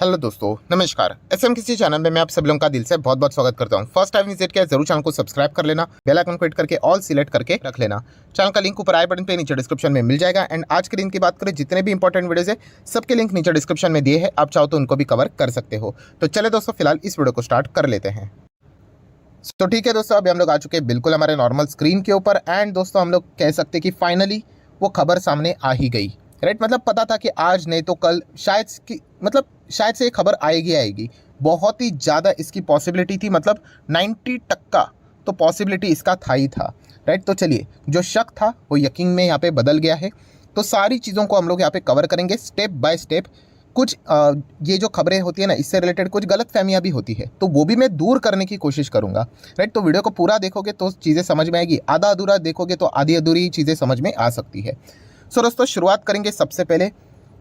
Hello दोस्तों, नमस्कार। SM किसी चैनल में मैं आप सब लोगों का दिल से बहुत बहुत स्वागत करता हूं। फर्स्ट टाइम विजिट किया जरूर चैनल को सब्सक्राइब कर लेना, बेल आइकन को हिट करके ऑल सिलेक्ट करके रख लेना। चैनल का लिंक ऊपर आई बटन पे नीचे डिस्क्रिप्शन में मिल जाएगा। एंड आज के दिन की बात करें, जितने भी इंपॉर्टेंट वीडियोज है सबके लिंक नीचे डिस्क्रिप्शन में दिए हैं, आप चाहो तो उनको भी कवर कर सकते हो। तो चले दोस्तों, फिलहाल इस वीडियो को स्टार्ट कर लेते हैं। तो ठीक है दोस्तों, अभी हम लोग आ चुके हैं बिल्कुल हमारे नॉर्मल स्क्रीन के ऊपर। एंड दोस्तों हम लोग कह सकते हैं कि फाइनली वो खबर सामने आ ही गई। राइट, मतलब पता था कि आज नहीं तो कल शायद से ये खबर आएगी। बहुत ही ज़्यादा इसकी पॉसिबिलिटी थी, मतलब 90% तो पॉसिबिलिटी इसका था ही था। राइट, तो चलिए, जो शक था वो यकीन में यहाँ पे बदल गया है। तो सारी चीज़ों को हम लोग यहाँ पे कवर करेंगे स्टेप बाय स्टेप। कुछ ये जो खबरें होती है ना, इससे रिलेटेड कुछ गलतफहमियां भी होती है, तो वो भी मैं दूर करने की कोशिश करूंगा। राइट, तो वीडियो को पूरा देखोगे तो चीज़ें समझ में आएगी, आधा अधूरा देखोगे तो आधी अधूरी चीज़ें समझ में आ सकती है। सो दोस्तों, शुरुआत करेंगे सबसे पहले।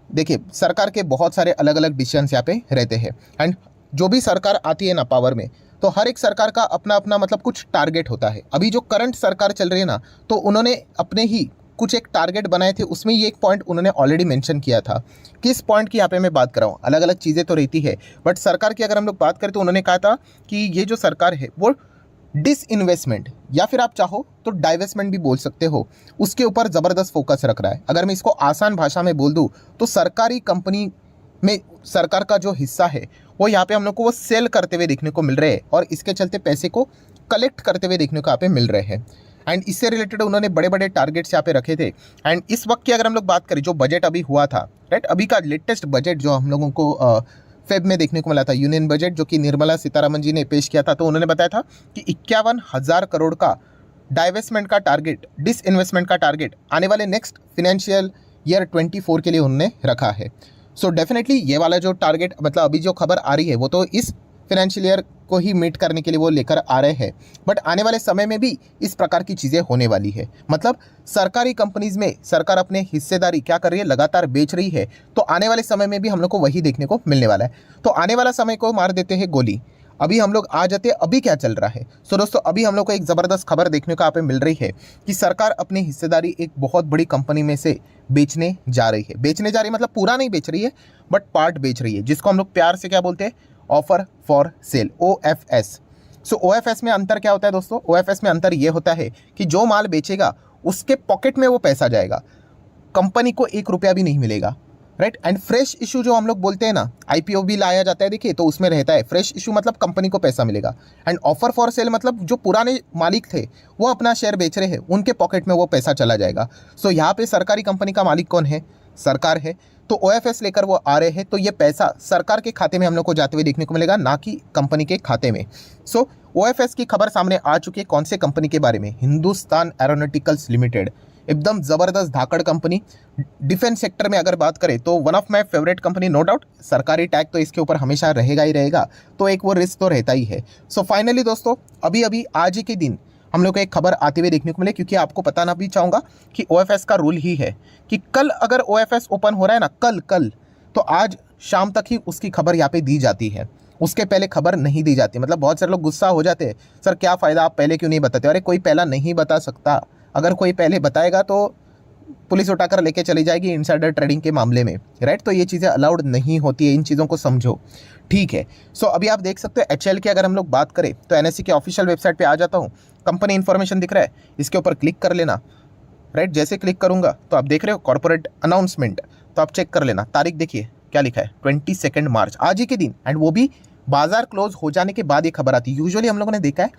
देखिए, सरकार के बहुत सारे अलग अलग डिसीजंस यहाँ पे रहते हैं। एंड जो भी सरकार आती है ना पावर में, तो हर एक सरकार का अपना अपना मतलब कुछ टारगेट होता है। अभी जो करंट सरकार चल रही है ना, तो उन्होंने अपने ही कुछ एक टारगेट बनाए थे, उसमें ये एक पॉइंट उन्होंने ऑलरेडी मेंशन किया था। किस पॉइंट की यहाँ पे मैं बात कर रहा हूँ, अलग अलग चीज़ें तो रहती है, बट सरकार की अगर हम लोग बात करें तो उन्होंने कहा था कि ये जो सरकार है वो डिसइन्वेस्टमेंट या फिर आप चाहो तो डाइवेस्टमेंट भी बोल सकते हो, उसके ऊपर ज़बरदस्त फोकस रख रहा है। अगर मैं इसको आसान भाषा में बोल दूँ तो सरकारी कंपनी में सरकार का जो हिस्सा है वो यहाँ पे हम लोग को वो सेल करते हुए देखने को मिल रहे हैं, और इसके चलते पैसे को कलेक्ट करते हुए देखने को यहाँ पे मिल रहे हैं। एंड इससे रिलेटेड उन्होंने बड़े बड़े टारगेट्स यहाँ पे रखे थे। एंड इस वक्त की अगर हम लोग बात करें, जो बजट अभी हुआ था, राइट, अभी का लेटेस्ट बजट जो हम लोगों को फेब में देखने को मिला था, यूनियन बजट जो कि निर्मला सीतारमण जी ने पेश किया था, तो उन्होंने बताया था कि 51,000 करोड़ का डाइवेस्टमेंट का टारगेट, डिसइन्वेस्टमेंट का टारगेट आने वाले नेक्स्ट फाइनेंशियल ईयर 24 के लिए उन्होंने रखा है। सो डेफिनेटली ये वाला जो टारगेट, मतलब अभी जो खबर आ रही है वो तो इस फाइनेंशियल ईयर को ही मीट करने के लिए वो लेकर आ रहे हैं, बट आने वाले समय में भी इस प्रकार की चीज़ें होने वाली है। मतलब सरकारी कंपनीज में सरकार अपने हिस्सेदारी क्या कर रही है, लगातार बेच रही है, तो आने वाले समय में भी हम लोग को वही देखने को मिलने वाला है। तो आने वाला समय को मार देते हैं गोली। अभी हम लोग आ जाते हैं अभी क्या चल रहा है। सो दोस्तों, अभी हम लोग को एक ज़बरदस्त खबर देखने को यहाँ पे मिल रही है कि सरकार अपनी हिस्सेदारी एक बहुत बड़ी कंपनी में से बेचने जा रही है। बेचने जा रही है मतलब पूरा नहीं बेच रही है, बट पार्ट बेच रही है, जिसको हम लोग प्यार से क्या बोलते हैं, offer for sale, OFS। So OFS में अंतर क्या होता है दोस्तों? OFS में अंतर ये होता है कि जो माल बेचेगा उसके पॉकेट में वो पैसा जाएगा, कंपनी को 1 रुपया भी नहीं मिलेगा। राइट, एंड फ्रेश इशू जो हम लोग बोलते हैं ना, IPO भी लाया जाता है, देखिए, तो उसमें रहता है फ्रेश इशू, मतलब कंपनी को पैसा मिलेगा। एंड ऑफर फॉर सेल मतलब जो पुराने मालिक थे वो अपना शेयर बेच रहे हैं, उनके पॉकेट में वो पैसा चला जाएगा। सो यहाँ पे सरकारी कंपनी का मालिक कौन है? सरकार है। तो OFS लेकर वो आ रहे हैं, तो ये पैसा सरकार के खाते में हम लोग को जाते हुए देखने को मिलेगा, ना कि कंपनी के खाते में। सो OFS की खबर सामने आ चुकी है। कौन से कंपनी के बारे में? हिंदुस्तान एरोनॉटिकल्स लिमिटेड, एकदम ज़बरदस्त धाकड़ कंपनी। डिफेंस सेक्टर में अगर बात करें तो one of my favourite company, no doubt. सरकारी टैग तो इसके ऊपर हमेशा रहेगा ही रहेगा, तो एक वो रिस्क तो रहता ही है। सो फाइनली दोस्तों, अभी अभी आज ही के दिन हम लोग को एक खबर आते हुए देखने को मिले, क्योंकि आपको बताना भी चाहूँगा कि OFS का रूल ही है कि कल अगर OFS ओपन हो रहा है ना, कल तो आज शाम तक ही उसकी खबर यहाँ पे दी जाती है, उसके पहले खबर नहीं दी जाती। मतलब बहुत सारे लोग गुस्सा हो जाते हैं, सर क्या फ़ायदा, आप पहले क्यों नहीं बताते? अरे कोई पहला नहीं बता सकता, अगर कोई पहले बताएगा तो पुलिस उठाकर लेके चली जाएगी इनसाइडर ट्रेडिंग के मामले में। राइट, तो ये चीज़ें अलाउड नहीं होती है, इन चीज़ों को समझो, ठीक है। सो अभी आप देख सकते हो HL की अगर हम लोग बात करें तो NSE के ऑफिशियल वेबसाइट पे आ जाता हूँ, कंपनी इन्फॉर्मेशन दिख रहा है, इसके ऊपर क्लिक कर लेना। राइट, जैसे क्लिक करूँगा तो आप देख रहे हो कॉर्पोरेट अनाउंसमेंट, तो आप चेक कर लेना। तारीख देखिए क्या लिखा है, 22 मार्च, आज ही के दिन। एंड वो भी बाजार क्लोज हो जाने के बाद ये खबर आती है। यूजुअली हम लोगों ने देखा है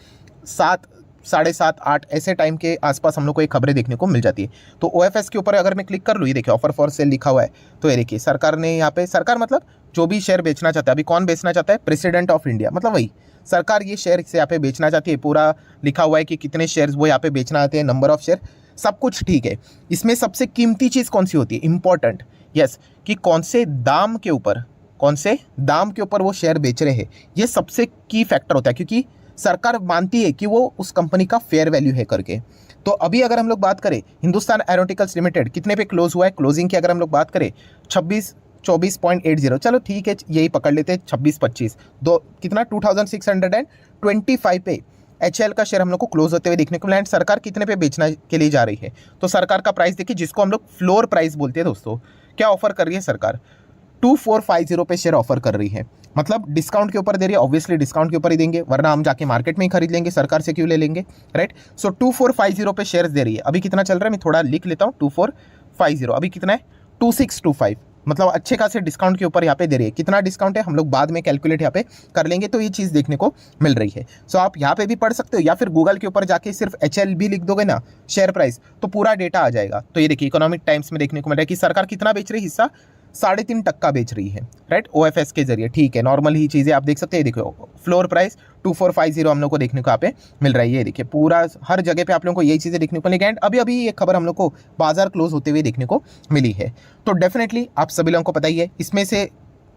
7, 7:30, 8 ऐसे टाइम के आसपास हम लोग को ये खबरें देखने को मिल जाती है। तो OFS के ऊपर अगर मैं क्लिक कर लूँ, ये देखिए ऑफर फॉर सेल लिखा हुआ है, तो ये देखिए सरकार ने यहाँ पे, सरकार मतलब जो भी शेयर बेचना चाहता है, अभी कौन बेचना चाहता है? प्रेसिडेंट ऑफ इंडिया, मतलब वही सरकार ये शेयर से यहाँ पे बेचना चाहती है। पूरा लिखा हुआ है कि कितने शेयर्स वो यहाँ पे बेचना आते हैं, नंबर ऑफ शेयर, सब कुछ ठीक है। इसमें सबसे कीमती चीज़ कौन सी होती है, इंपॉर्टेंट, यस, कि कौन से दाम के ऊपर वो शेयर बेच रहे हैं, ये सबसे की फैक्टर होता है, क्योंकि सरकार मानती है कि वो उस कंपनी का फेयर वैल्यू है करके। तो अभी अगर हम लोग बात करें, हिंदुस्तान एरोनॉटिकल्स लिमिटेड कितने पे क्लोज हुआ है, क्लोजिंग की अगर हम लोग बात करें 24.80, चलो ठीक है, यही पकड़ लेते हैं, 26-25, दो कितना 2625 पे HL का शेयर हम लोग को क्लोज होते हुए देखने को मिला। एंड सरकार कितने पे बेचने के लिए जा रही है, तो सरकार का प्राइस देखिए, जिसको हम लोग फ्लोर प्राइस बोलते हैं दोस्तों। क्या ऑफर कर रही है सरकार? 2450 पे शेयर ऑफर कर रही है। मतलब डिस्काउंट के ऊपर दे रही है, ऑब्वियसली डिस्काउंट के ऊपर ही देंगे, वरना हम जाके मार्केट में ही खरीद लेंगे, सरकार से क्यों ले लेंगे, राइट। सो 2450 पे शेयर्स दे रही है। अभी कितना चल रहा है, मैं थोड़ा लिख लेता हूँ। 2450 अभी कितना है, 2625, मतलब अच्छे खासे डिस्काउंट के ऊपर यहाँ पे दे रही है। कितना डिस्काउंट है हम लोग बाद में कैलकुलेट यहाँ पे कर लेंगे, तो ये चीज़ देखने को मिल रही है। सो आप यहाँ पे भी पढ़ सकते हो, या फिर गूगल के ऊपर जाके सिर्फ HLB लिख दोगे ना शेयर प्राइस, तो पूरा डेटा आ जाएगा। तो ये देखिए इकोनॉमिक टाइम्स में देखने को मिल रहा है कि सरकार कितना बेच रही है हिस्सा, 3.5% बेच रही है, राइट, OFS के जरिए। ठीक है, नॉर्मल ही चीज़ें आप देख सकते हैं। देखो फ्लोर प्राइस 2450 हम लोग को देखने को यहाँ पे मिल रहा है। ये देखिए पूरा हर जगह पे आप लोगों को यही चीज़ें देखने को मिलेगी। एंड अभी अभी ये खबर हम लोग को बाजार क्लोज होते हुए देखने को मिली है। तो डेफिनेटली आप सभी लोगों को पता ही है, इसमें से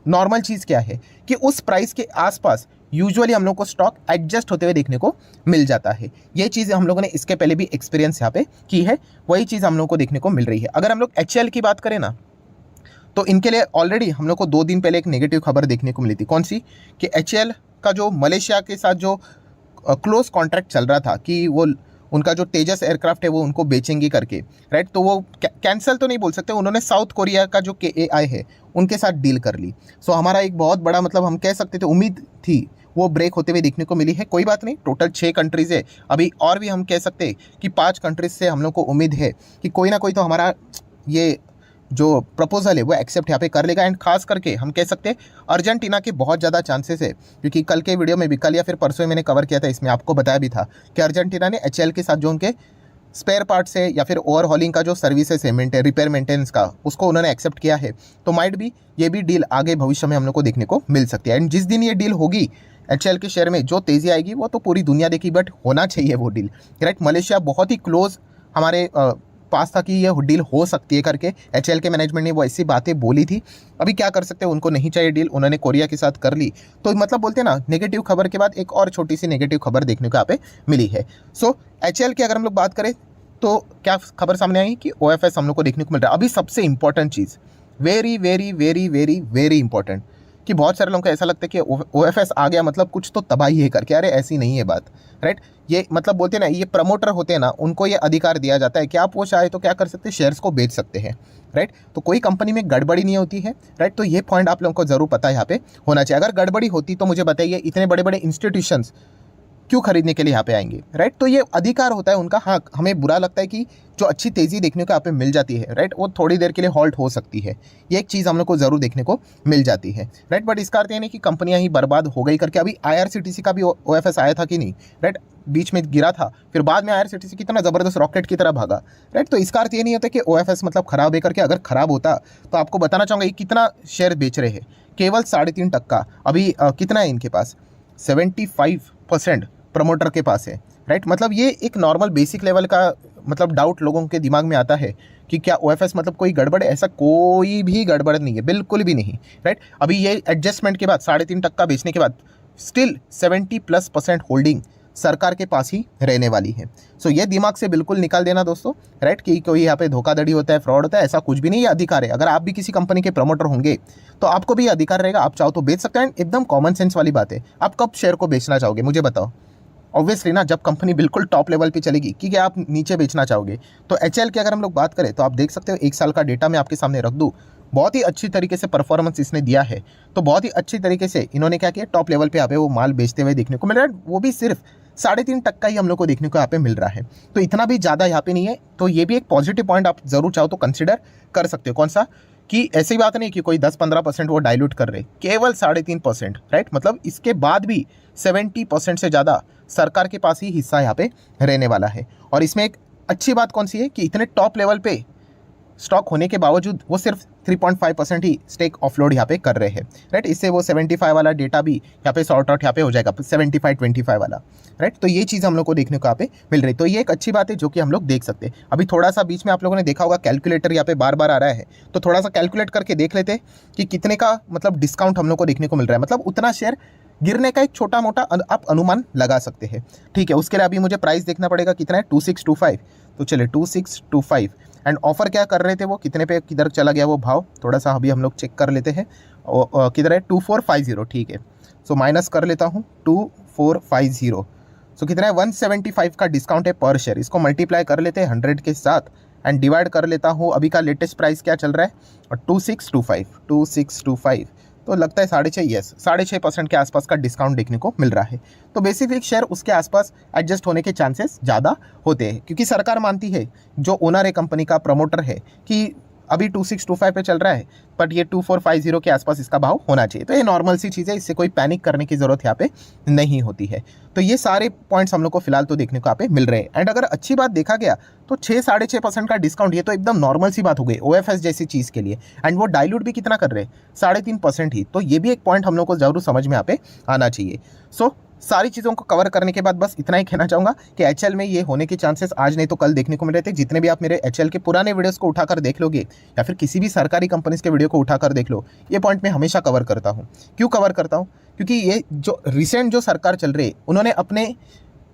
नॉर्मल चीज़ क्या है कि उस प्राइस के आसपास यूजुअली हम लोग को स्टॉक एडजस्ट होते हुए देखने को मिल जाता है। ये चीज़ हम लोगों ने इसके पहले भी एक्सपीरियंस यहाँ पे की है, वही चीज़ हम लोग को देखने को मिल रही है। अगर हम लोग HL की बात करें ना, तो इनके लिए ऑलरेडी हम लोग को 2 दिन पहले एक नेगेटिव खबर देखने को मिली थी। कौन सी, कि HL का जो मलेशिया के साथ जो क्लोज कॉन्ट्रैक्ट चल रहा था कि वो उनका जो तेजस एयरक्राफ्ट है वो उनको बेचेंगे करके, राइट, तो वो कैंसिल तो नहीं बोल सकते, उन्होंने साउथ कोरिया का जो KAI है उनके साथ डील कर ली। सो हमारा एक बहुत बड़ा, मतलब हम कह सकते थे उम्मीद थी, वो ब्रेक होते हुए देखने को मिली है। कोई बात नहीं, टोटल 6 कंट्रीज़ है अभी, और भी हम कह सकते हैं कि 5 कंट्रीज से हम लोग को उम्मीद है कि कोई ना कोई तो हमारा ये जो प्रपोजल है वो एक्सेप्ट यहाँ पे कर लेगा। एंड खास करके हम कह सकते हैं अर्जेंटीना के बहुत ज़्यादा चांसेस है, क्योंकि कल के वीडियो में भी, कल या फिर परसों मैंने कवर किया था, इसमें आपको बताया भी था कि अर्जेंटीना ने HL के साथ जो उनके स्पेयर पार्ट्स है या फिर ओवरहॉलिंग का जो सर्विसेज है, रिपेयर मेंटेनेंस का, उसको उन्होंने एक्सेप्ट किया है। तो माइट भी ये भी डील आगे भविष्य में हम लोग को देखने को मिल सकती है। एंड जिस दिन ये डील होगी HL के शेयर में जो तेज़ी आएगी वो तो पूरी दुनिया देखी, बट होना चाहिए वो डील, राइट। मलेशिया बहुत ही क्लोज हमारे पास था कि ये डील हो सकती है करके, HL के मैनेजमेंट ने वो ऐसी बातें बोली थी। अभी क्या कर सकते हैं, उनको नहीं चाहिए डील, उन्होंने कोरिया के साथ कर ली। तो मतलब बोलते हैं ना, नेगेटिव खबर के बाद एक और छोटी सी नेगेटिव खबर देखने को यहाँ पे मिली है। सो HL की अगर हम लोग बात करें तो क्या खबर सामने आई कि OFS हम लोग को देखने को मिल रहा है। अभी सबसे इंपॉर्टेंट चीज़, very very very very very important, कि बहुत सारे लोगों को ऐसा लगता है कि OFS आ गया मतलब कुछ तो तबाही है करके। अरे ऐसी नहीं है बात, राइट। ये मतलब बोलते हैं ना, ये प्रमोटर होते हैं ना, उनको ये अधिकार दिया जाता है कि आप वो चाहे तो क्या कर सकते हैं, शेयर्स को बेच सकते हैं, राइट। तो कोई कंपनी में गड़बड़ी नहीं होती है, राइट। तो ये पॉइंट आप लोगों को जरूर पता है यहाँ पे होना चाहिए। अगर गड़बड़ी होती तो मुझे बताइए, इतने बड़े बड़े इंस्टीट्यूशंस क्यों खरीदने के लिए यहाँ पे आएंगे, राइट। तो ये अधिकार होता है उनका। हाँ, हमें बुरा लगता है कि जो अच्छी तेज़ी देखने को यहाँ पे मिल जाती है, राइट, वो थोड़ी देर के लिए हॉल्ट हो सकती है। ये एक चीज़ हम लोग को ज़रूर देखने को मिल जाती है, राइट। बट इसका अर्थ ये नहीं कि कंपनियाँ ही बर्बाद हो गई करके। अभी IRCTC का भी OFS आया था कि नहीं, राइट, बीच में गिरा था, फिर बाद में IRCTC कितना ज़बरदस्त रॉकेट की तरह भागा, राइट। तो इसका अर्थ ये नहीं होता कि OFS मतलब ख़राब है करके। अगर ख़राब होता तो आपको बताना चाहूँगा, ये कितना शेयर बेच रहे हैं, केवल 3.5%। अभी कितना है इनके पास, 75% प्रमोटर के पास है, राइट। मतलब ये एक नॉर्मल बेसिक लेवल का मतलब डाउट लोगों के दिमाग में आता है कि क्या OFS मतलब कोई गड़बड़ है। ऐसा कोई भी गड़बड़ नहीं है, बिल्कुल भी नहीं, राइट। अभी ये एडजस्टमेंट के बाद 3.5% बेचने के बाद स्टिल 70+% होल्डिंग सरकार के पास ही रहने वाली है। सो ये दिमाग से बिल्कुल निकाल देना दोस्तों, राइट, कि कोई यहाँ पे धोखाधड़ी होता है, फ्रॉड होता है, ऐसा कुछ भी नहीं। ये अधिकार है। अगर आप भी किसी कंपनी के प्रमोटर होंगे तो आपको भी अधिकार रहेगा, आप चाहो तो बेच सकते हैं। एकदम कॉमन सेंस वाली बात है। आप कब शेयर को बेचना चाहोगे मुझे बताओ। ऑब्वियसली ना, जब कंपनी बिल्कुल टॉप लेवल पे चलेगी, कि क्या आप नीचे बेचना चाहोगे। तो HL की अगर हम लोग बात करें तो आप देख सकते हो, 1 साल का डेटा मैं आपके सामने रख दूं, बहुत ही अच्छी तरीके से परफॉर्मेंस इसने दिया है। तो बहुत ही अच्छी तरीके से इन्होंने क्या किया, टॉप लेवल पे यहाँ पे वो माल बेचते हुए देखने को मिल रहा है। वो भी सिर्फ 3.5% ही हम लोग को देखने को यहाँ पे मिल रहा है। तो इतना भी ज़्यादा यहाँ पे नहीं है। तो ये भी एक पॉजिटिव पॉइंट आप जरूर चाहो तो कंसिडर कर सकते हो। कौन सा, कि ऐसी बात नहीं कि कोई 10-15% वो डाइल्यूट कर रहे, केवल 3.5%, राइट। मतलब इसके बाद भी 70% से ज़्यादा सरकार के पास ही हिस्सा यहाँ पे रहने वाला है। और इसमें एक अच्छी बात कौन सी है कि इतने टॉप लेवल पे स्टॉक होने के बावजूद वो सिर्फ 3.5% ही स्टेक ऑफलोड यहाँ पे कर रहे हैं, राइट। इससे वो 75 वाला डेटा भी यहाँ पे सॉर्ट आउट यहाँ पे हो जाएगा, 75-25 वाला, राइट। तो ये चीज़ हम लोग को देखने को यहाँ पे मिल रही। तो ये एक अच्छी बात है जो कि हम लोग देख सकते हैं। अभी थोड़ा सा बीच में आप लोगों ने देखा होगा कैलकुलेटर यहाँ पे बार बार आ रहा है, तो थोड़ा सा कैलकुलेट करके देख लेते हैं कि कितने का मतलब डिस्काउंट हम लोग को देखने को मिल रहा है। मतलब उतना शेयर गिरने का एक छोटा मोटा आप अनुमान लगा सकते हैं, ठीक है। उसके लिए अभी मुझे प्राइस देखना पड़ेगा, कितना है, 2625। तो चले 2625। एंड ऑफर क्या कर रहे थे वो, कितने पे किधर चला गया वो भाव, थोड़ा सा अभी हम लोग चेक कर लेते हैं। किधर है, 2450, ठीक है। सो माइनस कर लेता हूँ 2450। सो कितना है, 175 का डिस्काउंट है पर शेयर। इसको मल्टीप्लाई कर लेते हैं 100 के साथ एंड डिवाइड कर लेता हूँ, अभी का लेटेस्ट प्राइस क्या चल रहा है 2625 तो लगता है 6.5 यस 6.5% के आसपास का डिस्काउंट देखने को मिल रहा है। तो बेसिकली शेयर उसके आसपास एडजस्ट होने के चांसेस ज़्यादा होते हैं, क्योंकि सरकार मानती है, जो ओनर है कंपनी का, प्रमोटर है, कि अभी 2625 पे चल रहा है, बट ये 2450 के आसपास इसका भाव होना चाहिए। तो ये नॉर्मल सी चीज़ है, इससे कोई पैनिक करने की ज़रूरत यहाँ पे नहीं होती है। तो ये सारे पॉइंट्स हम लोग को फिलहाल तो देखने को यहाँ पे मिल रहे हैं। एंड अगर अच्छी बात देखा गया तो 6-6.5% का डिस्काउंट, ये तो एकदम नॉर्मल सी बात हो गई OFS जैसी चीज़ के लिए। एंड वो डाइल्यूट भी कितना कर रहे हैं, 3.5% ही। तो ये भी एक पॉइंट हम लोग को जरूर समझ में यहाँ पे आना चाहिए। सो सारी चीज़ों को कवर करने के बाद बस इतना ही कहना चाहूँगा कि HL में ये होने के चांसेस आज नहीं तो कल देखने को मिल रहे थे। जितने भी आप मेरे HL के पुराने वीडियोस को उठाकर देख लोगे, या फिर किसी भी सरकारी कंपनीज के वीडियो को उठाकर देख लो, ये पॉइंट मैं हमेशा कवर करता हूँ। क्यों कवर करता हूँ? क्योंकि ये जो रिसेंट जो सरकार चल रही है, उन्होंने अपने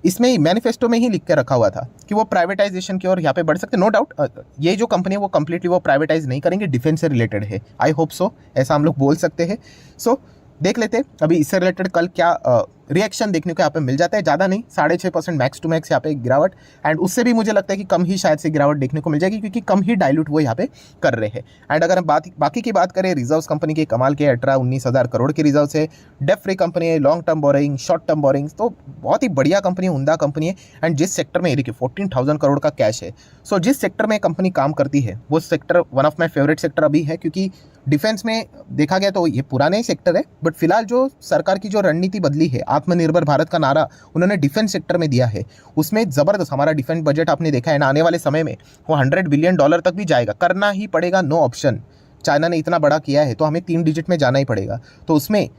इसमें ही मैनिफेस्टो में ही लिख के रखा हुआ था कि वो प्राइवेटाइजेशन की ओर यहाँ पे बढ़ सकते। नो डाउट ये जो कंपनी है वो कंप्लीटली वो प्राइवेटाइज नहीं करेंगे, डिफेंस से रिलेटेड है। आई होप सो, ऐसा हम लोग बोल सकते हैं। सो देख लेते हैं अभी इससे रिलेटेड कल क्या रिएक्शन देखने को यहाँ पे मिल जाता है। ज़्यादा नहीं, 6.5% मैक्स टू मैक्स यहाँ पे गिरावट, एंड उससे भी मुझे लगता है कि कम ही शायद से गिरावट देखने को मिल जाएगी, क्योंकि कम ही डाइल्यूट वो यहाँ पे कर रहे हैं। एंड अगर हम बाकी की बात करें, रिजर्व्स कंपनी के कमाल के 18-19 हज़ार करोड़ के रिजर्व्स है, डेट फ्री कंपनी है, long term borrowing, short term borrowings, तो बहुत ही बढ़िया कंपनी है, उमदा कंपनी है। एंड जिस सेक्टर में, देखिए 14,000 करोड़ का कैश है। सो जिस सेक्टर में कंपनी काम करती है वो sector one of my favourite sector अभी है, क्योंकि डिफेंस में देखा गया तो ये पुराने ही सेक्टर है, बट फिलहाल जो सरकार की जो रणनीति बदली है, आत्मनिर्भर भारत का नारा उन्होंने डिफेंस सेक्टर में दिया है, उसमें ज़बरदस्त हमारा डिफेंस बजट आपने देखा है ना, आने वाले समय में वो $100 बिलियन तक भी जाएगा। करना ही पड़ेगा, नो ऑप्शन। चाइना ने इतना बड़ा किया है तो हमें 3 डिजिट में जाना ही पड़ेगा। तो उसमें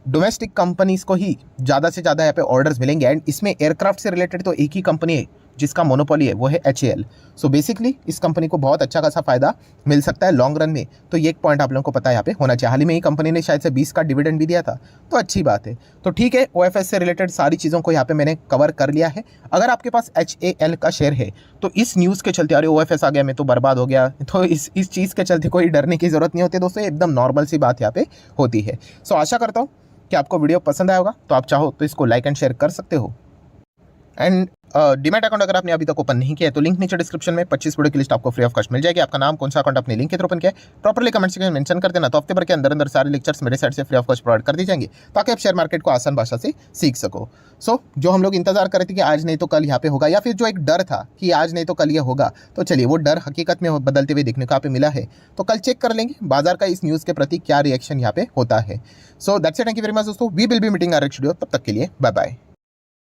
डोमेस्टिक कंपनीज को ही ज़्यादा से ज़्यादा यहाँ पे ऑर्डर्स मिलेंगे। एंड इसमें एयरक्राफ्ट से रिलेटेड तो एक ही कंपनी है जिसका मोनोपोली है, वो है HAL। सो बेसिकली इस कंपनी को बहुत अच्छा खासा फायदा मिल सकता है लॉन्ग रन में। तो ये एक पॉइंट आप लोगों को पता है यहाँ पे होना चाहिए। हाल ही में ही कंपनी ने शायद से 20 का डिविडेंड भी दिया था, तो अच्छी बात है। तो ठीक है, OFS से रिलेटेड सारी चीज़ों को यहाँ पे मैंने कवर कर लिया है। अगर आपके पास HAL का शेयर है तो इस न्यूज़ के चलते, अरे OFS आ गया मैं तो बर्बाद हो गया, तो इस चीज़ के चलते कोई डरने की ज़रूरत नहीं होती दोस्तों, एकदम नॉर्मल सी बात यहाँ पे होती है। सो आशा करता हूँ कि आपको वीडियो पसंद आया होगा। तो आप चाहो तो इसको लाइक एंड शेयर कर सकते हो। एंड डीमैट अकाउंट अगर आपने अभी तक ओपन नहीं किया है तो लिंक नीचे डिस्क्रिप्शन में 25 वीडियो की लिस्ट आपको फ्री ऑफ कॉस्ट मिल जाएगी। आपका नाम, कौन सा अकाउंट अपने लिंक के थ्रू ओपन किया है, प्रॉपर्ली कमेंट सेक्शन में मेंशन कर देना। तो हफ्ते भर के अंदर सारे लेक्चर्स मेरे साइड से फ्री ऑफ कॉस्ट प्रोवाइड कर दी जाएंगे, ताकि आप शेयर मार्केट को आसान भाषा से सीख सको। सो जो हम लोग इंतजार कर रहे थे कि आज नहीं तो कल यहाँ पे होगा, या फिर जो एक डर था कि आज नहीं तो कल ये होगा, तो चलिए वो डर हकीकत में बदलते हुए देखने को यहाँ पे मिला है। तो कल चेक कर लेंगे बाजार का इस न्यूज़ के प्रति क्या रिएक्शन यहाँ पे होता है। So that's it, thank you very much दोस्तों। We will be meeting our next video, तब तक के लिए बाय बाय।